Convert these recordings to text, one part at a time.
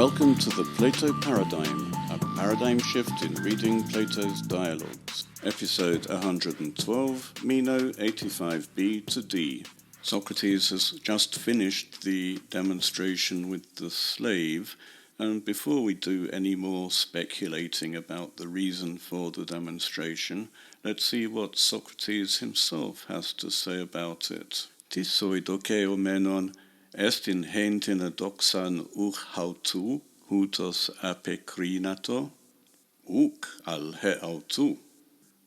Welcome to the Plato Paradigm, a paradigm shift in reading Plato's dialogues. Episode 112, Meno 85b to D. Socrates has just finished the demonstration with the slave, and before we do any more speculating about the reason for the demonstration, let's see what Socrates himself has to say about it. Tis oidokeo menon est in hentina doxan hautu, hutos apekrinato, al he autu.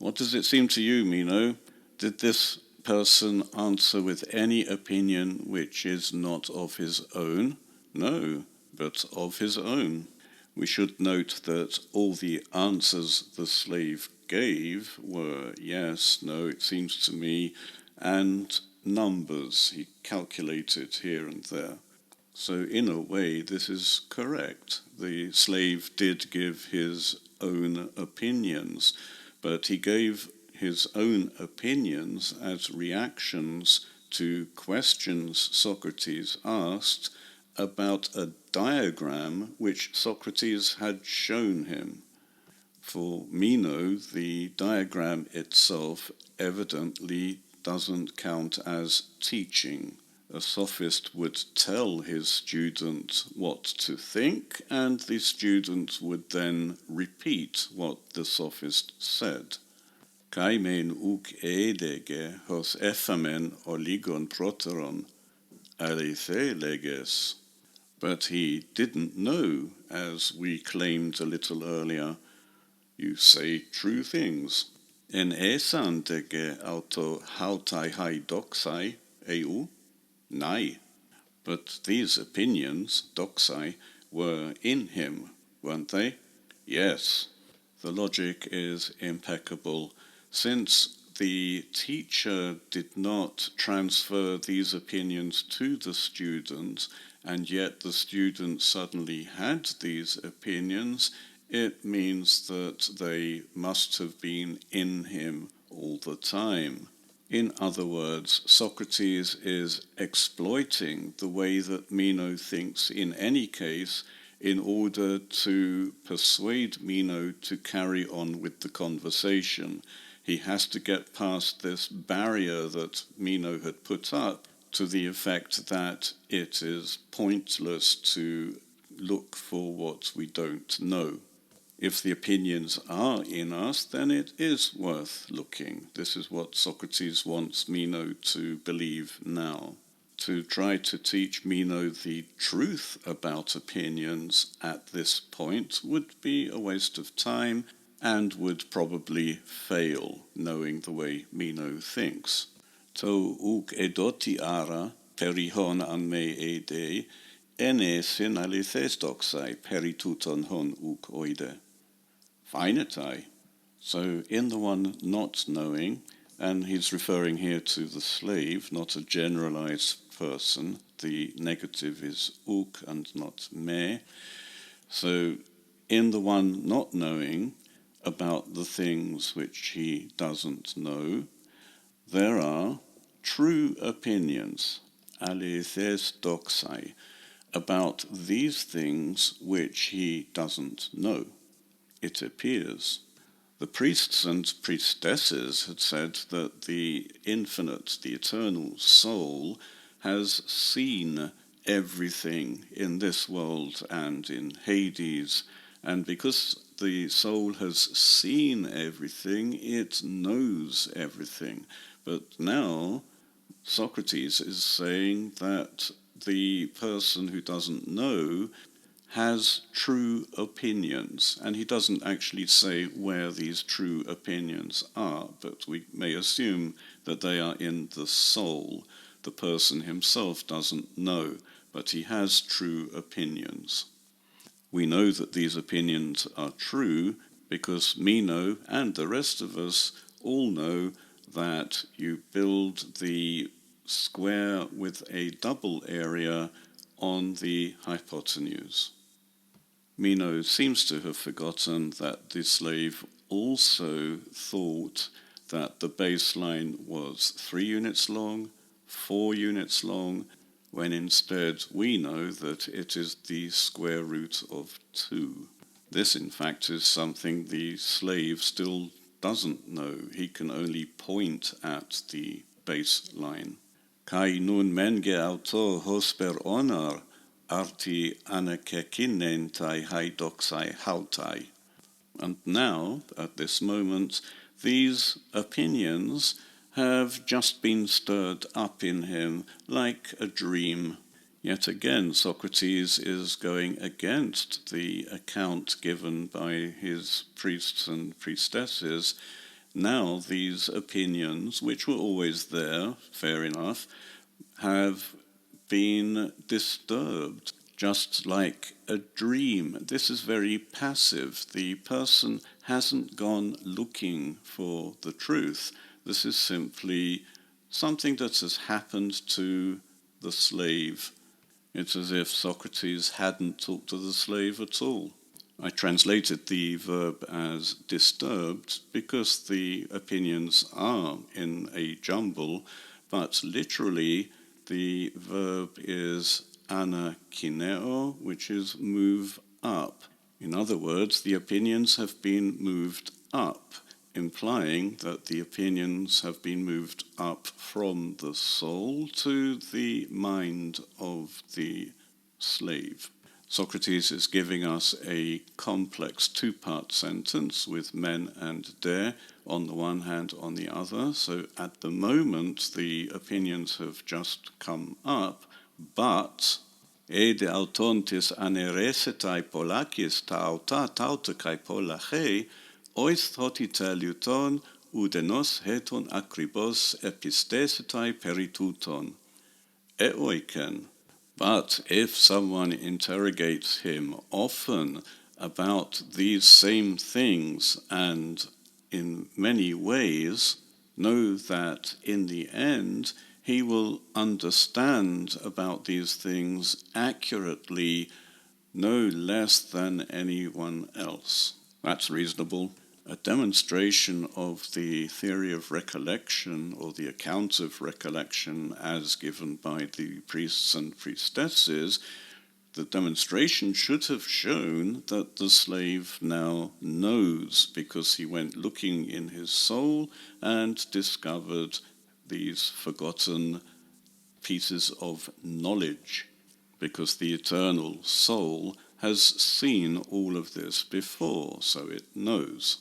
What does it seem to you, Meno? Did this person answer with any opinion which is not of his own? No, but of his own. We should note that all the answers the slave gave were yes, no, it seems to me, and numbers. He calculated here and there. So in a way, this is correct. The slave did give his own opinions, but he gave his own opinions as reactions to questions Socrates asked about a diagram which Socrates had shown him. For Meno, the diagram itself evidently doesn't count as teaching. A sophist would tell his student what to think, and the student would then repeat what the sophist said. Kaimen uk edege hos ephamen oligon proteron alithe leges. But he didn't know, as we claimed a little earlier. You say true things. En esantege auto hautai hai doxai eu? Nay. But these opinions, doxai, were in him, weren't they? Yes. The logic is impeccable. Since the teacher did not transfer these opinions to the student, and yet the student suddenly had these opinions, it means that they must have been in him all the time. In other words, Socrates is exploiting the way that Meno thinks in any case in order to persuade Meno to carry on with the conversation. He has to get past this barrier that Meno had put up to the effect that it is pointless to look for what we don't know. If the opinions are in us, then it is worth looking. This is what Socrates wants Meno to believe now. To try to teach Meno the truth about opinions at this point would be a waste of time and would probably fail, knowing the way Meno thinks. To uk edoti ara perihon an me ede, ene sin alithes doxai perituton hon uk oide. Finetai. So in the one not knowing, and he's referring here to the slave, not a generalized person. The negative is uk and not me. So in the one not knowing about the things which he doesn't know, there are true opinions, alithes doxai, about these things which he doesn't know. It appears. The priests and priestesses had said that the infinite, the eternal soul, has seen everything in this world and in Hades, and because the soul has seen everything, it knows everything. But now Socrates is saying that the person who doesn't know has true opinions, and he doesn't actually say where these true opinions are, but we may assume that they are in the soul. The person himself doesn't know, but he has true opinions. We know that these opinions are true because Meno and the rest of us all know that you build the square with a double area on the hypotenuse. Meno seems to have forgotten that the slave also thought that the baseline was 3 units long, 4 units long, when instead we know that it is the square root of 2. This, in fact, is something the slave still doesn't know. He can only point at the baseline. Kai nun menge auto hosper honor, arti anakekinentai haidoxai hautai. And now, at this moment, these opinions have just been stirred up in him like a dream. Yet again, Socrates is going against the account given by his priests and priestesses. Now these opinions, which were always there, fair enough, have been disturbed, just like a dream. This is very passive. The person hasn't gone looking for the truth. This is simply something that has happened to the slave. It's as if Socrates hadn't talked to the slave at all. I translated the verb as disturbed because the opinions are in a jumble, but literally the verb is anakineo, which is move up. In other words, the opinions have been moved up, implying that the opinions have been moved up from the soul to the mind of the slave. Socrates is giving us a complex two-part sentence with men and de on the one hand, on the other. So at the moment, the opinions have just come up, but de autontis aneresetai polakis tauta tautakai polachei ois thotiteluton udenos heton akribos epistesitai perituton. Eoiken. But if someone interrogates him often about these same things and in many ways, know that in the end he will understand about these things accurately, no less than anyone else. That's reasonable. A demonstration of the theory of recollection, or the account of recollection as given by the priests and priestesses, the demonstration should have shown that the slave now knows, because he went looking in his soul and discovered these forgotten pieces of knowledge, because the eternal soul has seen all of this before, so it knows.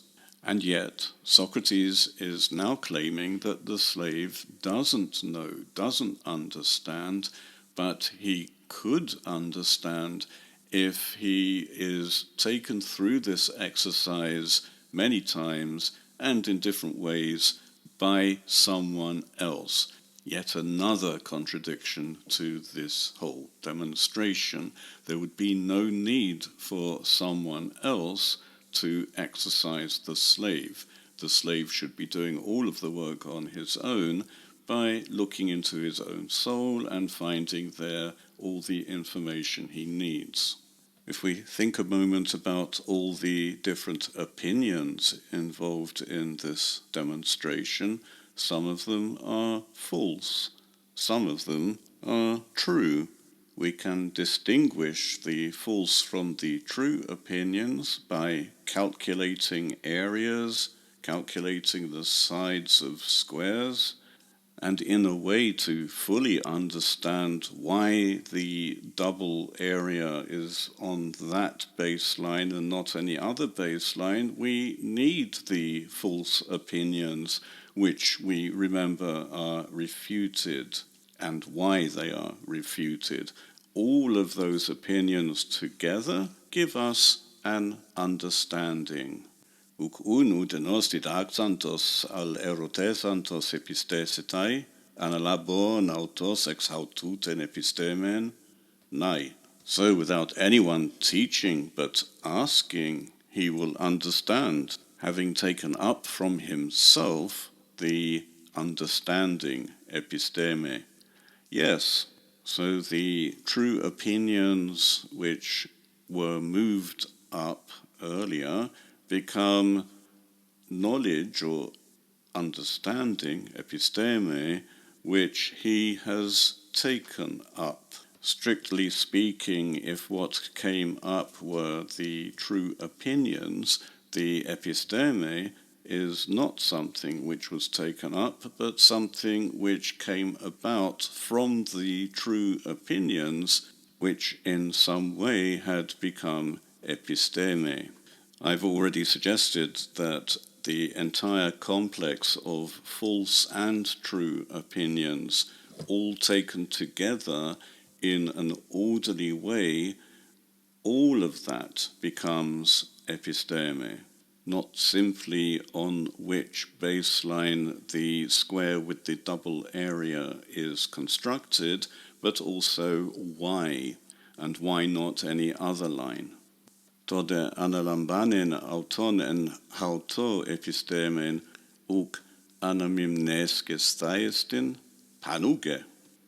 And yet, Socrates is now claiming that the slave doesn't know, doesn't understand, but he could understand if he is taken through this exercise many times and in different ways by someone else. Yet another contradiction to this whole demonstration. There would be no need for someone else to exercise the slave. The slave should be doing all of the work on his own by looking into his own soul and finding there all the information he needs. If we think a moment about all the different opinions involved in this demonstration, some of them are false, some of them are true. We can distinguish the false from the true opinions by calculating areas, calculating the sides of squares, and in a way to fully understand why the double area is on that baseline and not any other baseline, we need the false opinions, which we remember are refuted, and why they are refuted. All of those opinions together give us an understanding. Uc unu de nos didactantos al erotesantos epistesitai, analabo nautos ex haututen epistemen, nai. So without anyone teaching but asking, he will understand, having taken up from himself the understanding, episteme. Yes, so the true opinions which were moved up earlier become knowledge or understanding, episteme, which he has taken up. Strictly speaking, if what came up were the true opinions, the episteme is not something which was taken up, but something which came about from the true opinions, which in some way had become episteme. I've already suggested that the entire complex of false and true opinions, all taken together in an orderly way, all of that becomes episteme, not simply on which baseline the square with the double area is constructed, but also why, and why not any other line. Tode analambanin auton en hauto epistemen uk anamimneskes thaistin panuge,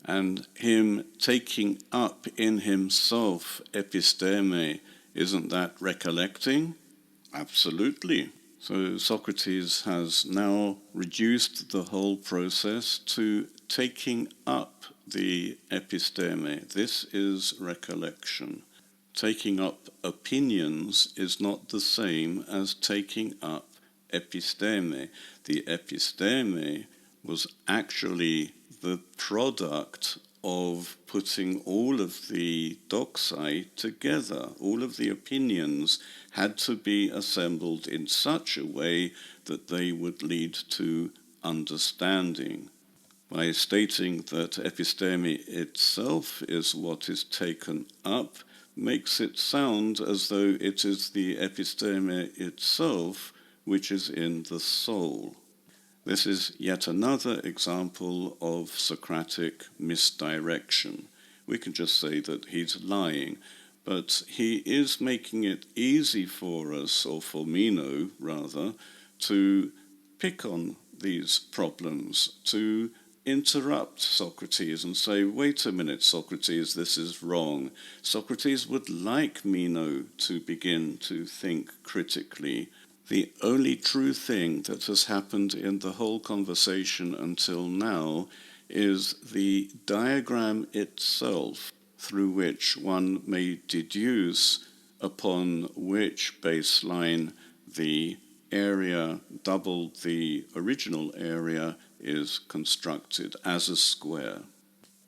and him taking up in himself episteme, isn't that recollecting? Absolutely. So Socrates has now reduced the whole process to taking up the episteme. This is recollection. Taking up opinions is not the same as taking up episteme. The episteme was actually the product of putting all of the doxai together. All of the opinions had to be assembled in such a way that they would lead to understanding. By stating that episteme itself is what is taken up, makes it sound as though it is the episteme itself which is in the soul. This is yet another example of Socratic misdirection. We can just say that he's lying, but he is making it easy for us, or for Meno rather, to pick on these problems, to interrupt Socrates and say, wait a minute, Socrates, this is wrong. Socrates would like Meno to begin to think critically. The only true thing that has happened in the whole conversation until now is the diagram itself, through which one may deduce upon which baseline the area double the original area is constructed as a square.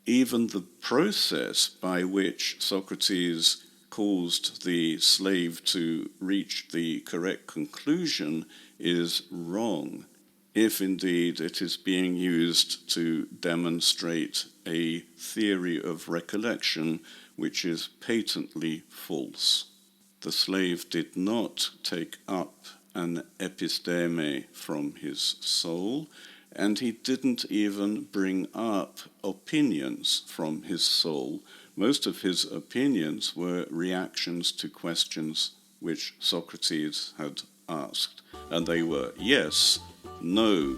Even the process by which Socrates caused the slave to reach the correct conclusion is wrong, if indeed it is being used to demonstrate a theory of recollection which is patently false. The slave did not take up an episteme from his soul, and he didn't even bring up opinions from his soul. Most of his opinions were reactions to questions which Socrates had asked, and they were yes, no,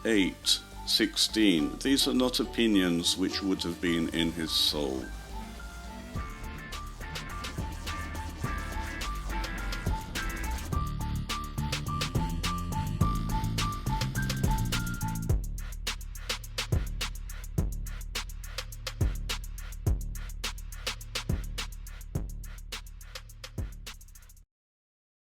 8, 16. These are not opinions which would have been in his soul.